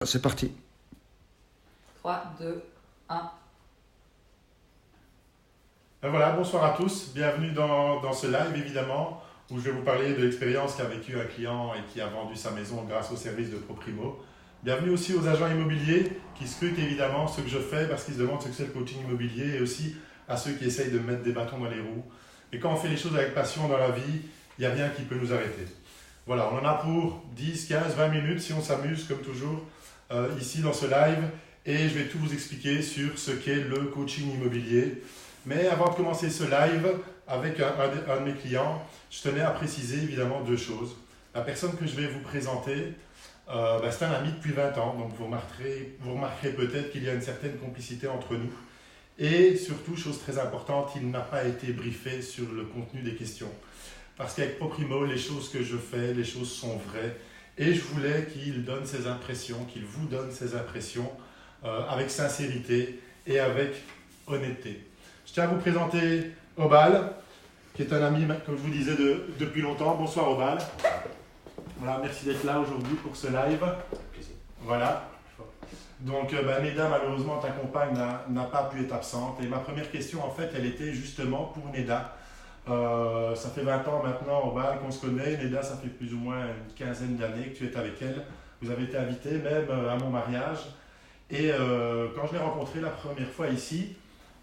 c'est parti. 3, 2, 1. Voilà, bonsoir à tous. Bienvenue dans ce live, évidemment, où je vais vous parler de l'expérience qu'a vécu un client et qui a vendu sa maison grâce au service de ProPrimo. Bienvenue aussi aux agents immobiliers qui scrutent évidemment ce que je fais parce qu'ils se demandent ce que c'est le coaching immobilier, et aussi à ceux qui essayent de mettre des bâtons dans les roues. Et quand on fait les choses avec passion dans la vie, il n'y a rien qui peut nous arrêter. Voilà, on en a pour 10, 15, 20 minutes si on s'amuse comme toujours ici dans ce live, et je vais tout vous expliquer sur ce qu'est le coaching immobilier. Mais avant de commencer ce live avec un de mes clients, je tenais à préciser évidemment deux choses. La personne que je vais vous présenter, c'est un ami depuis 20 ans, donc vous remarquerez peut-être qu'il y a une certaine complicité entre nous. Et surtout, chose très importante, il n'a pas été briefé sur le contenu des questions. Parce qu'avec ProPrimo, les choses que je fais, les choses sont vraies. Et je voulais qu'il donne ses impressions, qu'il vous donne ses impressions avec sincérité et avec honnêteté. Je tiens à vous présenter Obal, qui est un ami, comme je vous disais, depuis longtemps. Bonsoir Obal. Voilà, merci d'être là aujourd'hui pour ce live. Voilà. Donc, Neda, malheureusement, ta compagne n'a pas pu être absente. Et ma première question, en fait, elle était justement pour Neda. Ça fait 20 ans maintenant, Obal, qu'on se connaît. Neda, ça fait plus ou moins une quinzaine d'années que tu es avec elle. Vous avez été invité même à mon mariage. Et quand je l'ai rencontrée la première fois ici,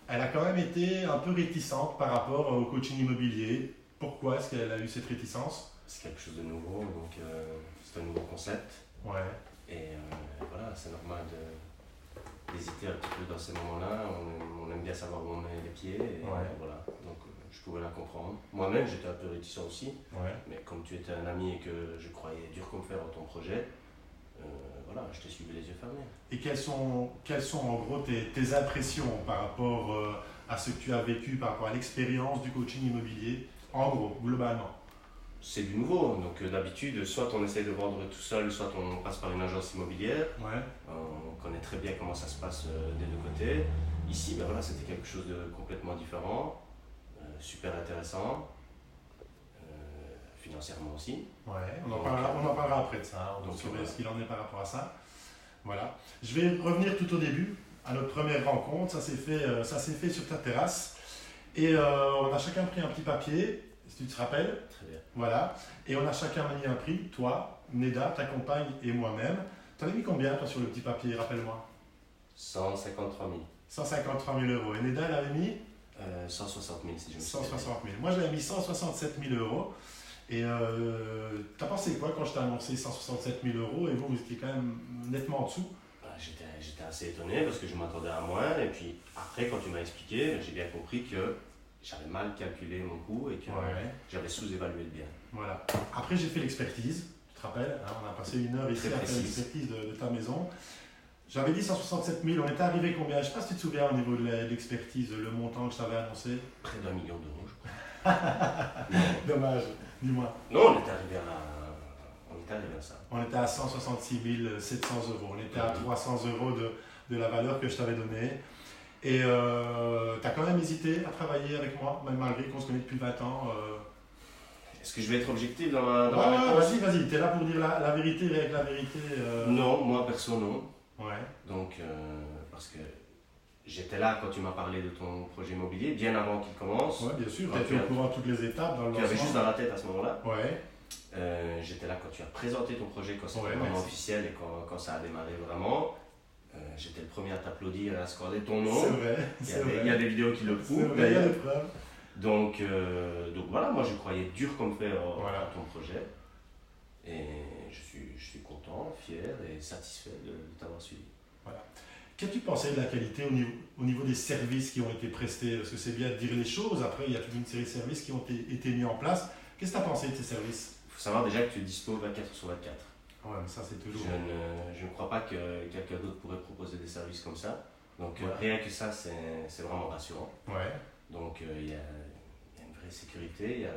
elle a quand même été un peu réticente par rapport au coaching immobilier. Pourquoi est-ce qu'elle a eu cette réticence? C'est quelque chose de nouveau, donc c'est un nouveau concept. Ouais. Et voilà, c'est normal d'hésiter un petit peu dans ces moments-là. On aime bien savoir où on met les pieds. Et voilà, donc je pouvais la comprendre. Moi-même, j'étais un peu réticent aussi. Ouais. Mais comme tu étais un ami et que je croyais dur comme fer en ton projet, voilà, je t'ai suivi les yeux fermés. Et quelles sont en gros tes impressions par rapport à ce que tu as vécu, par rapport à l'expérience du coaching immobilier, en gros, globalement? C'est du nouveau, donc d'habitude, soit on essaye de vendre tout seul, soit on passe par une agence immobilière. Ouais. On connaît très bien comment ça se passe des deux côtés. Ici, voilà, c'était quelque chose de complètement différent, super intéressant, financièrement aussi. Ouais, on en parlera après de ça, donc sur ce qu'il en est par rapport à ça. Voilà. Je vais revenir tout au début, à notre première rencontre. Ça s'est fait sur ta terrasse. Et on a chacun pris un petit papier, si tu te rappelles. Très bien. Voilà. Et on a chacun mis un prix, toi, Neda, ta compagne et moi-même. Tu avais mis combien, toi, sur le petit papier, rappelle-moi? 153 000. 153 000 euros. Et Neda, elle avait mis 160 000, si je me souviens. 160 000. Moi, j'avais mis 167 000 euros. Et t'as pensé quoi quand je t'ai annoncé 167 000 euros, et vous étiez quand même nettement en dessous? J'étais assez étonné parce que je m'attendais à moins, et puis après quand tu m'as expliqué, j'ai bien compris que j'avais mal calculé mon coût et que j'avais sous-évalué le bien. Voilà. Après j'ai fait l'expertise, tu te rappelles, hein, on a passé une heure ici à faire l'expertise de ta maison. J'avais dit 167 000, on était arrivé combien? Je ne sais pas si tu te souviens au niveau de l'expertise, le montant que je t'avais annoncé. Près d'1 million d'euros, je crois. Dommage, dis-moi. Non, on était arrivé à ça. On était à 166 700 euros. On était à 300 euros de la valeur que je t'avais donnée. Et tu as quand même hésité à travailler avec moi, même malgré qu'on se connaît depuis 20 ans. Est-ce que je vais être objectif dans ma réponse? Vas-y, tu es là pour dire la vérité avec la vérité. Non, moi perso, non. Ouais. Donc, parce que j'étais là quand tu m'as parlé de ton projet immobilier, bien avant qu'il commence. Oui, bien sûr, tu étais au courant de toutes les étapes dans le lancement. Tu avais juste dans la tête à ce moment-là. Ouais. J'étais là quand tu as présenté ton projet, quand c'était vraiment officiel et quand ça a démarré vraiment. J'étais le premier à t'applaudir et à scorder ton nom. C'est vrai. Il y a des vidéos qui le prouvent. Il y a des preuves. Donc voilà, moi je croyais dur comme fer à ton projet. Et je suis content, fier et satisfait de t'avoir suivi. Voilà. Qu'as-tu pensé de la qualité au niveau des services qui ont été prestés? Parce que c'est bien de dire les choses, après il y a toute une série de services qui ont été mis en place. Qu'est-ce que tu as pensé de ces services? Il faut savoir déjà que tu es dispo 24 sur 24. Ouais, mais ça c'est toujours... Je ne crois pas que quelqu'un d'autre pourrait proposer des services comme ça. Donc rien que ça, c'est vraiment rassurant. Ouais. Donc il y a une vraie sécurité, il y a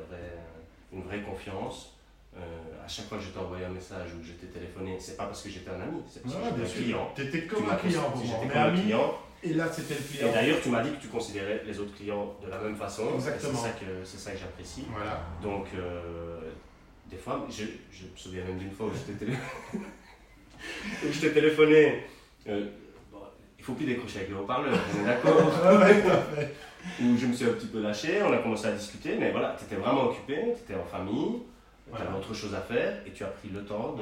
une vraie confiance. À chaque fois que je t'ai envoyé un message ou que je t'ai téléphoné, c'est pas parce que j'étais un ami, c'est parce que j'étais un client. Tu étais comme un client pour moi, j'étais comme un client. Et là c'était le client. Et d'ailleurs tu m'as dit que tu considérais les autres clients de la même façon. Exactement. C'est ça que j'apprécie. Voilà. Donc des fois, je me souviens même d'une fois où je t'ai téléphoné. Donc je t'ai téléphoné. Bon, il ne faut plus décrocher avec le haut-parleur, on est d'accord. Ouais, tout à fait. Où je me suis un petit peu lâché, on a commencé à discuter, mais voilà, tu étais vraiment occupé, tu étais en famille, tu avais autre chose à faire et tu as pris le temps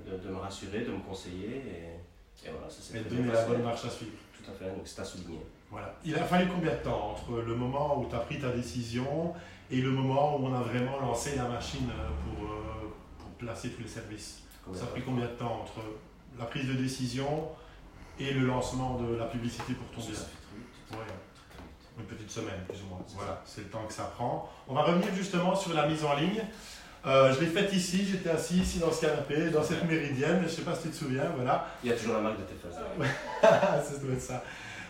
de me rassurer, de me conseiller et voilà, ça s'est Et très donner bien la passé. bonne marche à suivre. Tout à fait, donc c'est à souligner. Voilà. Il a fallu combien de temps entre le moment où tu as pris ta décision et le moment où on a vraiment lancé la machine pour placer tous les services? Ça a pris combien de temps entre la prise de décision et le lancement de la publicité pour ton bien? Ça fait très vite. Ouais. Une petite semaine, plus ou moins. Voilà, c'est le temps que ça prend. On va revenir justement sur la mise en ligne. Je l'ai faite ici, j'étais assis ici dans ce canapé, dans cette méridienne, je ne sais pas si tu te souviens, voilà. Il y a toujours la marque de tes fesses. Ça doit être ça.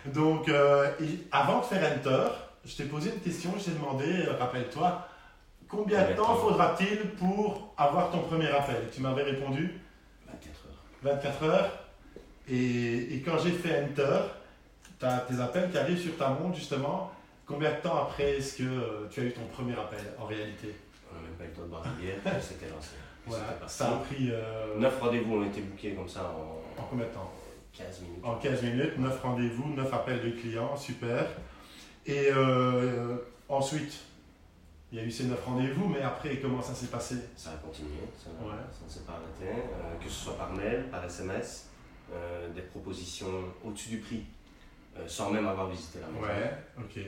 Donc, avant de faire Enter, je t'ai posé une question, je t'ai demandé, rappelle-toi, combien de temps faudra-t-il pour avoir ton premier appel? Tu m'avais répondu 24 heures. 24 heures. Et quand j'ai fait Enter, tu as tes appels qui arrivent sur ta montre justement. Combien de temps après est-ce que tu as eu ton premier appel en réalité? On n'a même pas eu le temps de boire une bière, c'était lancé. Voilà, ça a pris 9 rendez-vous ont été bookés comme ça en combien de temps? 15 minutes. En 15 minutes, 9 rendez-vous, 9 appels de clients, super. Et ensuite, il y a eu ces 9 rendez-vous, mais après, comment ça s'est passé? Ça a continué, ça ne s'est pas arrêté, que ce soit par mail, par SMS, des propositions au-dessus du prix, sans même avoir visité la maison. Ouais, ok.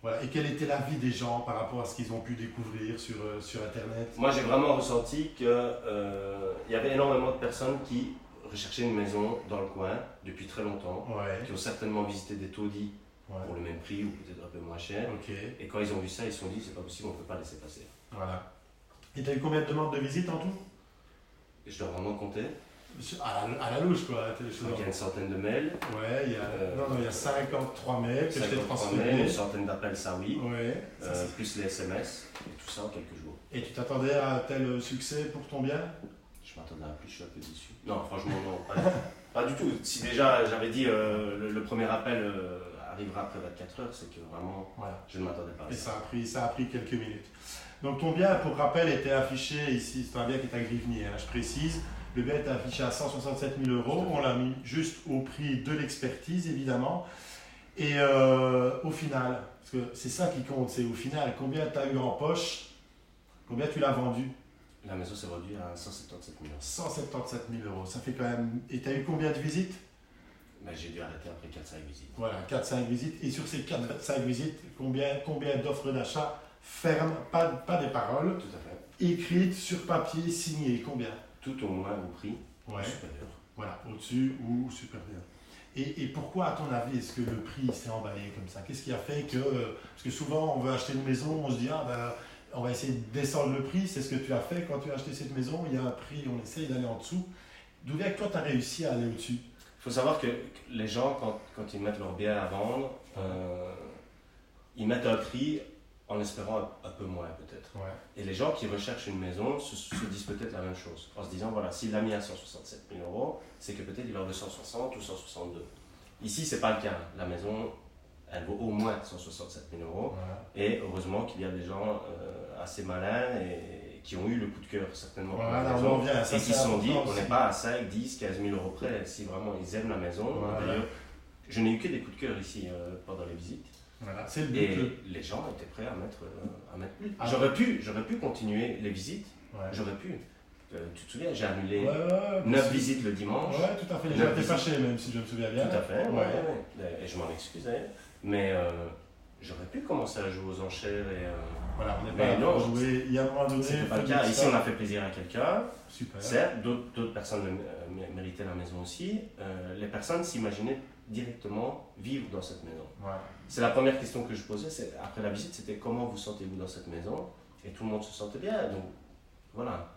Voilà. Et quel était l'avis des gens par rapport à ce qu'ils ont pu découvrir sur Internet? Moi, j'ai vraiment ressenti qu'il y avait énormément de personnes qui recherchaient une maison dans le coin depuis très longtemps, qui ont certainement visité des taudis pour le même prix ou peut-être un peu moins cher. Okay. Et quand ils ont vu ça, ils se sont dit c'est pas possible, on ne peut pas laisser passer. Voilà. Et tu as eu combien de demandes de visite en tout? Et je dois vraiment compter. À la louche, quoi. Il y a une centaine de mails. Ouais, il y a 53 mails que je t'ai 53 transférés. mails, une centaine d'appels, ça oui. Ouais, plus les SMS, et tout ça en quelques jours. Et tu t'attendais à tel succès pour ton bien? Je m'attendais à plus, je suis un peu déçu. Non, franchement, non, pas du tout. Si déjà j'avais dit le premier appel arrivera après 24 heures, c'est que vraiment, je ne m'attendais pas à ça. Et ça a pris quelques minutes. Donc ton bien, pour rappel, était affiché ici, c'est un bien qui est à Grivnier, je précise. Le bien était affiché à 167 000 €. On l'a mis juste au prix de l'expertise, évidemment. Et au final, parce que c'est ça qui compte, c'est au final, combien tu as eu en poche, combien tu l'as vendu? La maison s'est vendue à 177 000 €. 177 000 €, ça fait quand même... Et tu as eu combien de visites? Ben, j'ai dû arrêter après 4-5 visites. Voilà, 4-5 visites. Et sur ces 4-5 visites, combien d'offres d'achat fermes, pas des paroles, tout à fait, écrites sur papier, signées, combien? Tout au moins au prix supérieur. Voilà, au-dessus ou supérieur. Et pourquoi, à ton avis, est-ce que le prix s'est emballé comme ça? Qu'est-ce qui a fait que... Parce que souvent, on veut acheter une maison, on se dit, on va essayer de descendre le prix. C'est ce que tu as fait quand tu as acheté cette maison. Il y a un prix, on essaye d'aller en dessous. D'où vient que toi, tu as réussi à aller au-dessus? Il faut savoir que les gens, quand ils mettent leur bien à vendre, ils mettent un prix en espérant un peu moins peut-être. Et les gens qui recherchent une maison se disent peut-être la même chose, en se disant voilà, s'il l'a mis à 167 000 €, c'est que peut-être il en veut 160 ou 162. Ici, ce n'est pas le cas. La maison, elle vaut au moins 167 000 €. Et heureusement qu'il y a des gens assez malins et qui ont eu le coup de cœur certainement pour la maison, et qui se sont dit on n'est pas à 5, 10, 15 000 € près si vraiment ils aiment la maison. D'ailleurs, je n'ai eu que des coups de cœur ici pendant les visites. Voilà, c'est le but. Et les gens étaient prêts à mettre plus. J'aurais pu continuer les visites, j'aurais pu. Tu te souviens, j'ai annulé 9 visites le dimanche. Ouais, tout à fait, les gens étaient fâchés même si je me souviens bien. Tout à fait, et je m'en excuse d'ailleurs. Mais j'aurais pu commencer à jouer aux enchères et... Voilà, on n'est pas à jouer, il y a un moment donné... C'était pas le cas. Ici, on a fait plaisir à quelqu'un. Super. Certes, d'autres personnes méritaient la maison aussi. Les personnes s'imaginaient directement vivre dans cette maison. C'est la première question que je posais, après la visite, c'était comment vous sentez-vous dans cette maison? Et tout le monde se sentait bien. Donc voilà,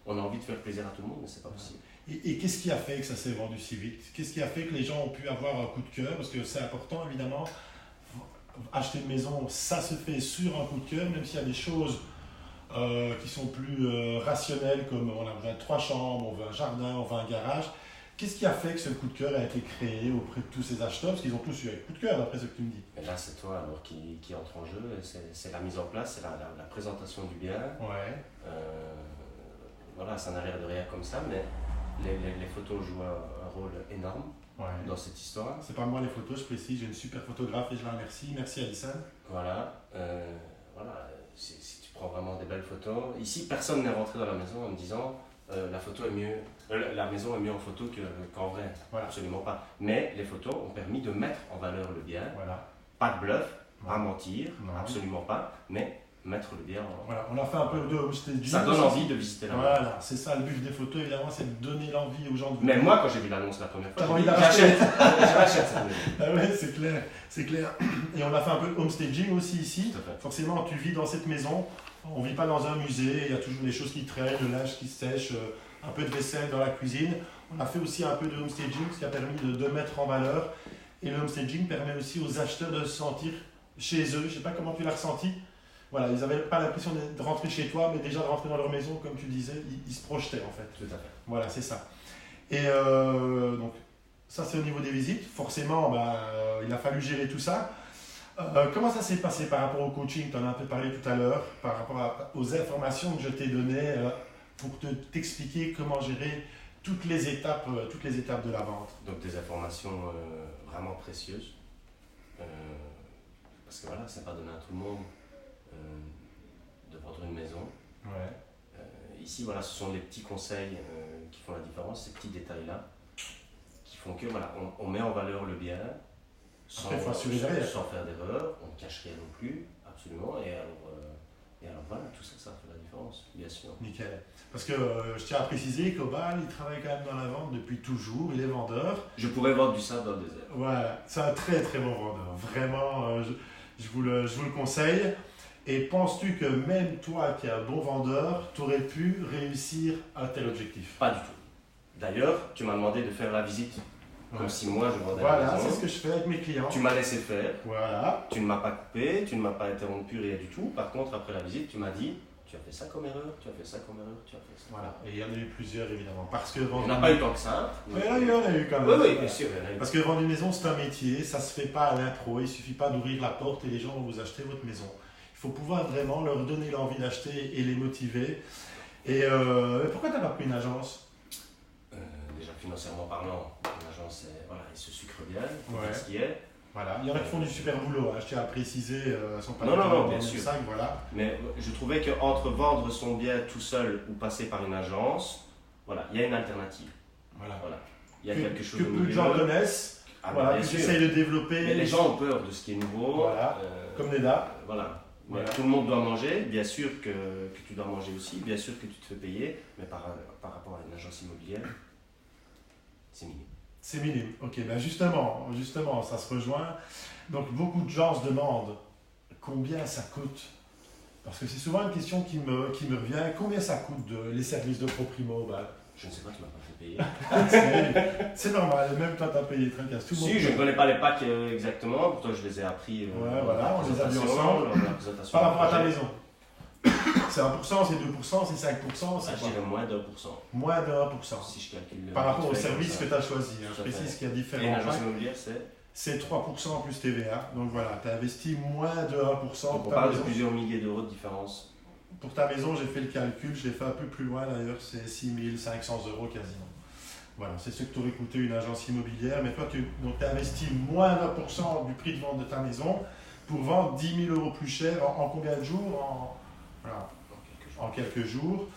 on a envie de faire plaisir à tout le monde, mais c'est pas possible. Et qu'est-ce qui a fait que ça s'est vendu si vite? Qu'est-ce qui a fait que les gens ont pu avoir un coup de cœur? Parce que c'est important, évidemment. Acheter une maison, ça se fait sur un coup de cœur, même s'il y a des choses qui sont plus rationnelles, comme on a besoin de 3 chambres, on veut un jardin, on veut un garage. Qu'est-ce qui a fait que ce coup de cœur a été créé auprès de tous ces acheteurs? Parce qu'ils ont tous eu un coup de cœur, d'après ce que tu me dis. Et là, c'est toi alors qui entre en jeu. C'est la mise en place, c'est la présentation du bien. Voilà, ça n'a l'air de rien comme ça, mais les photos jouent un rôle énorme dans cette histoire. C'est pas moi les photos, je précise, j'ai une super photographe et je la remercie. Merci Alison. Voilà, si tu prends vraiment des belles photos. Ici, personne n'est rentré dans la maison en me disant la maison est mieux en photo qu'en vrai. Voilà. Absolument pas. Mais les photos ont permis de mettre en valeur le bien. Voilà. Pas de bluff, pas mentir, Non. absolument pas, mais mettre le bien en... Voilà, on a fait un peu de homestaging. Ça donne envie de visiter la maison. Voilà, c'est ça le but des photos, évidemment, c'est de donner l'envie aux gens de Mais moi, quand j'ai vu l'annonce la première fois, T'as envie j'achète cette maison. Ah ouais, c'est clair, c'est clair. Et on a fait un peu de homestaging aussi ici. Tout à fait. Forcément, tu vis dans cette maison, on ne vit pas dans un musée, il y a toujours des choses qui traînent, le linge qui sèche, un peu de vaisselle dans la cuisine. On a fait aussi un peu de homestaging, ce qui a permis de mettre en valeur. Et le homestaging permet aussi aux acheteurs de se sentir chez eux. Je ne sais pas comment tu l'as ressenti. Voilà, ils n'avaient pas l'impression de rentrer chez toi, mais déjà de rentrer dans leur maison, comme tu disais, ils se projetaient en fait. Tout à fait. Voilà, c'est ça. Et donc, ça c'est au niveau des visites. Forcément, il a fallu gérer tout ça. Comment ça s'est passé par rapport au coaching? Tu en as un peu parlé tout à l'heure, par rapport aux informations que je t'ai données pour t'expliquer comment gérer toutes les étapes de la vente. Donc des informations vraiment précieuses. Parce que voilà, c'est pas donné à tout le monde de vendre une maison. Ouais. Ici, voilà, ce sont les petits conseils qui font la différence, ces petits détails-là, qui font que voilà, on met en valeur le bien sans faire d'erreur, on ne cache rien non plus, absolument. Et alors voilà, tout ça, ça fait la différence, bien sûr. Nickel. Parce que je tiens à préciser qu'Obal, il travaille quand même dans la vente depuis toujours, il est vendeur. Je pourrais vendre du sable dans le désert. Voilà, c'est un très très bon vendeur. Vraiment, je vous le conseille. Et penses-tu que même toi qui es un bon vendeur, tu aurais pu réussir un tel objectif? Pas du tout. D'ailleurs, tu m'as demandé de faire la visite, comme si moi je vendais la Voilà, maison. c'est ce que je fais avec mes clients. Tu m'as laissé faire. Voilà. Tu ne m'as pas coupé, tu ne m'as pas interrompu, rien du tout. Par contre, après la visite, tu m'as dit, tu as fait ça comme erreur, tu as fait ça comme erreur, tu as fait ça. Voilà, et il y en a eu plusieurs évidemment. Parce que Il vendre n'y en a pas eu tant que ça. Mais là, il y en a eu quand même. Oui, oui, bien sûr. Il y en a eu. Parce que vendre une maison, c'est un métier, ça ne se fait pas à l'impro. Il ne suffit pas d'ouvrir la porte et les gens vont vous acheter votre maison. Il faut pouvoir vraiment leur donner l'envie d'acheter et les motiver. Et pourquoi tu n'as pas pris une agence? Déjà, financièrement parlant, une agence, voilà, il se sucre bien, Ouais. ce qui est. Voilà, il y en a qui font du super boulot, je tiens à préciser, elles sont pas Non, bien sûr. 5, voilà. Mais je trouvais qu'entre vendre son bien tout seul ou passer par une agence, voilà, il y a une alternative. Voilà. Il y a quelque chose que au peu de milieu. gens connaissent, Bien que sûr. j'essaye de développer. Mais les gens ont peur de ce qui est nouveau. Voilà, comme Neda. Voilà. Mais Voilà. tout le monde doit manger, bien sûr que tu dois manger aussi, bien sûr que tu te fais payer, mais par rapport à une agence immobilière, c'est minime. C'est minime. Ok, ben justement, ça se rejoint. Donc beaucoup de gens se demandent combien ça coûte. Parce que c'est souvent une question qui me revient. Combien ça coûte les services de ProPrimo? Je ne sais pas, tu m'as pas fait payer. C'est normal, même toi t'as payé, tracasse. Tout le monde Si, je paye. ne connais pas les packs exactement, pourtant je les ai appris Ouais, voilà, on les a vus présentation, ensemble. lors de la présentation Par rapport à du ta projet. maison. C'est 1%, c'est 2%, c'est 5%, Ah, c'est je quoi? dirais moins d'1%. Moins de 1%. Si je calcule. Par rapport au vite fait service que comme tu as choisi. Tout Je à fait. précise qu'il y a ça. Et une différents agence packs. immobilière, C'est 3% plus TVA. Donc voilà, tu as investi moins de 1% donc on pour ta parle de maison. plusieurs milliers d'euros de différence. Pour ta maison, j'ai fait le calcul, je l'ai fait un peu plus loin d'ailleurs, c'est 6 500 € quasiment. Voilà, c'est ce que t'aurait coûté une agence immobilière, mais toi tu as investi moins de 1% du prix de vente de ta maison pour vendre 10 000 € plus cher en combien de jours? Voilà, Dans quelques jours. en quelques jours.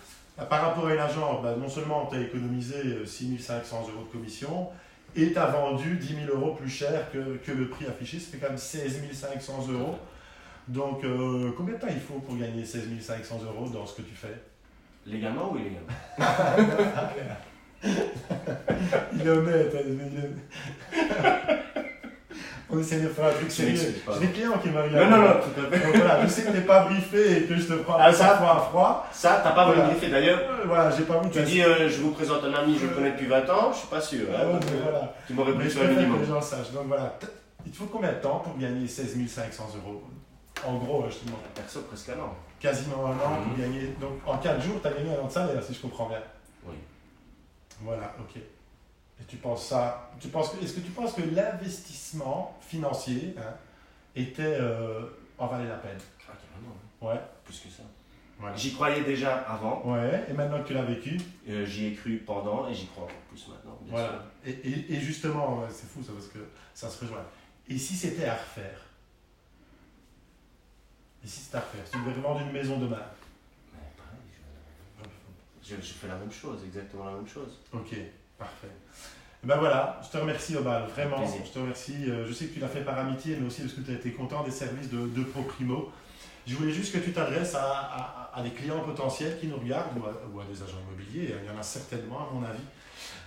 Par rapport à une agence, non seulement tu as économisé 6 500 € de commission et tu as vendu 10 000 € plus cher que le prix affiché, ça fait quand même 16 500 €. Donc, combien de temps il faut pour gagner 16 500 € dans ce que tu fais? Légalement ou illégalement? Il est honnête. On essaie de faire un truc sérieux. J'ai des clients qui m'arrivent. Non, tout à fait. Donc voilà, je sais que tu n'es pas briefé et que je te prends Ah, ça, parfois à froid. Ça, t'as pas Voilà. voulu griffer d'ailleurs. Voilà, j'ai pas envie de Tu dis, je vous présente un ami, je le connais depuis 20 ans, je suis pas sûr. Hein, donc, voilà. tu m'aurais Mais pris je sur un préfère que minimum. les gens le sachent. Donc voilà, il te faut combien de temps pour gagner 16 500 €? En gros, je te demande. Perso, presque un an. Quasiment un an pour Mhm. gagner. Donc en 4 jours, tu as gagné un an de salaire, si je comprends bien. Oui. Voilà, ok. Et tu penses ça, est-ce que tu penses que l'investissement financier était en valait la peine? Ah, carrément. Ouais. Plus que ça. Voilà. J'y croyais déjà avant. Ouais, et maintenant que tu l'as vécu. J'y ai cru pendant et j'y crois encore plus maintenant. Bien sûr. Et justement, c'est fou ça parce que ça se rejoint. Et si c'était à refaire? Et si c'était à refaire? Si tu devais vendre une maison demain? Mais pareil, je fais la même chose, exactement la même chose. Ok, parfait. Ben voilà, je te remercie Obal, vraiment. Plaisir. Je te remercie. Je sais que tu l'as fait par amitié, mais aussi parce que tu as été content des services de ProPrimo. Je voulais juste que tu t'adresses à des clients potentiels qui nous regardent ou à des agents immobiliers. Il y en a certainement, à mon avis.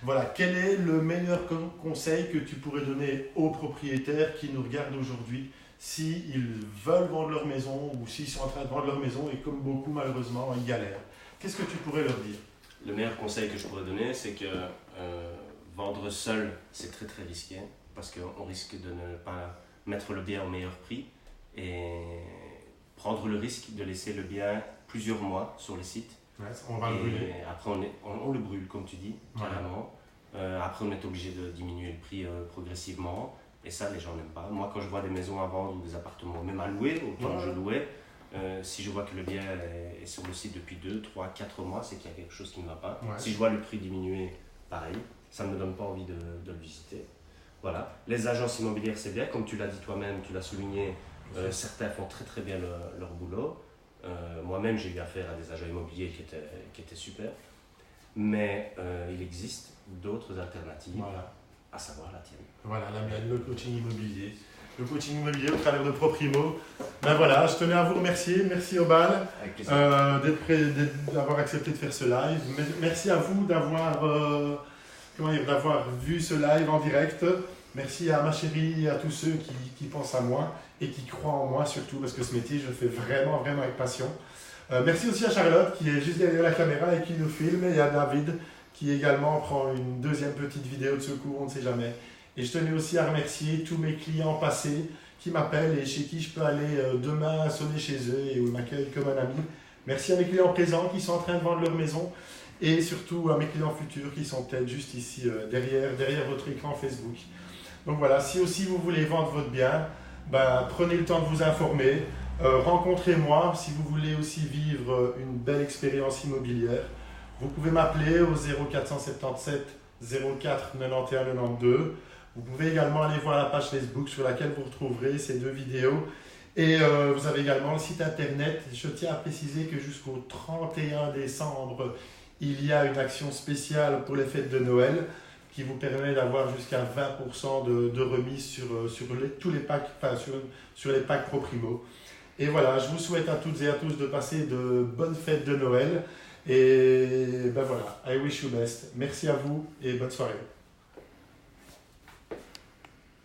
Voilà, quel est le meilleur conseil que tu pourrais donner aux propriétaires qui nous regardent aujourd'hui s'ils veulent vendre leur maison ou s'ils sont en train de vendre leur maison et comme beaucoup malheureusement ils galèrent? Qu'est-ce que tu pourrais leur dire? Le meilleur conseil que je pourrais donner, c'est que vendre seul, c'est très très risqué parce qu'on risque de ne pas mettre le bien au meilleur prix et prendre le risque de laisser le bien plusieurs mois sur le site. Ouais, on va le brûler. Après, on le brûle, comme tu dis, carrément. Après, on est obligé de diminuer le prix progressivement. Et ça, les gens n'aiment pas. Moi, quand je vois des maisons à vendre ou des appartements, même à louer, ou quand je louais, si je vois que le bien est sur le site depuis 2, 3, 4 mois, c'est qu'il y a quelque chose qui ne va pas. Ouais. Si je vois le prix diminuer, pareil, ça ne me donne pas envie de le visiter. Voilà. Les agences immobilières, c'est bien. Comme tu l'as dit toi-même, tu l'as souligné, certains font très très bien leur boulot. Moi-même, j'ai eu affaire à des agents immobiliers qui étaient super. Mais il existe d'autres alternatives, à savoir la tienne. Voilà, la mienne, le coaching immobilier. Le coaching immobilier au travers de ProPrimo. Ben voilà, je tenais à vous remercier. Merci Obal d'avoir accepté de faire ce live. Merci à vous d'avoir vu ce live en direct. Merci à ma chérie et à tous ceux qui pensent à moi et qui croient en moi surtout parce que ce métier, je le fais vraiment, vraiment avec passion. Merci aussi à Charlotte qui est juste derrière la caméra et qui nous filme et à David qui également prend une deuxième petite vidéo de secours, on ne sait jamais. Et je tenais aussi à remercier tous mes clients passés qui m'appellent et chez qui je peux aller demain sonner chez eux et où ils m'accueillent comme un ami. Merci à mes clients présents qui sont en train de vendre leur maison et surtout à mes clients futurs qui sont peut-être juste ici derrière votre écran Facebook. Donc voilà, si aussi vous voulez vendre votre bien, prenez le temps de vous informer, rencontrez-moi si vous voulez aussi vivre une belle expérience immobilière. Vous pouvez m'appeler au 0477 04 91 92. Vous pouvez également aller voir la page Facebook sur laquelle vous retrouverez ces deux vidéos. Et vous avez également le site internet. Je tiens à préciser que jusqu'au 31 décembre, il y a une action spéciale pour les fêtes de Noël qui vous permet d'avoir jusqu'à 20% de remise sur tous les packs, sur les packs ProPrimo. Et voilà, je vous souhaite à toutes et à tous de passer de bonnes fêtes de Noël. Et voilà, I wish you best. Merci à vous et bonne soirée.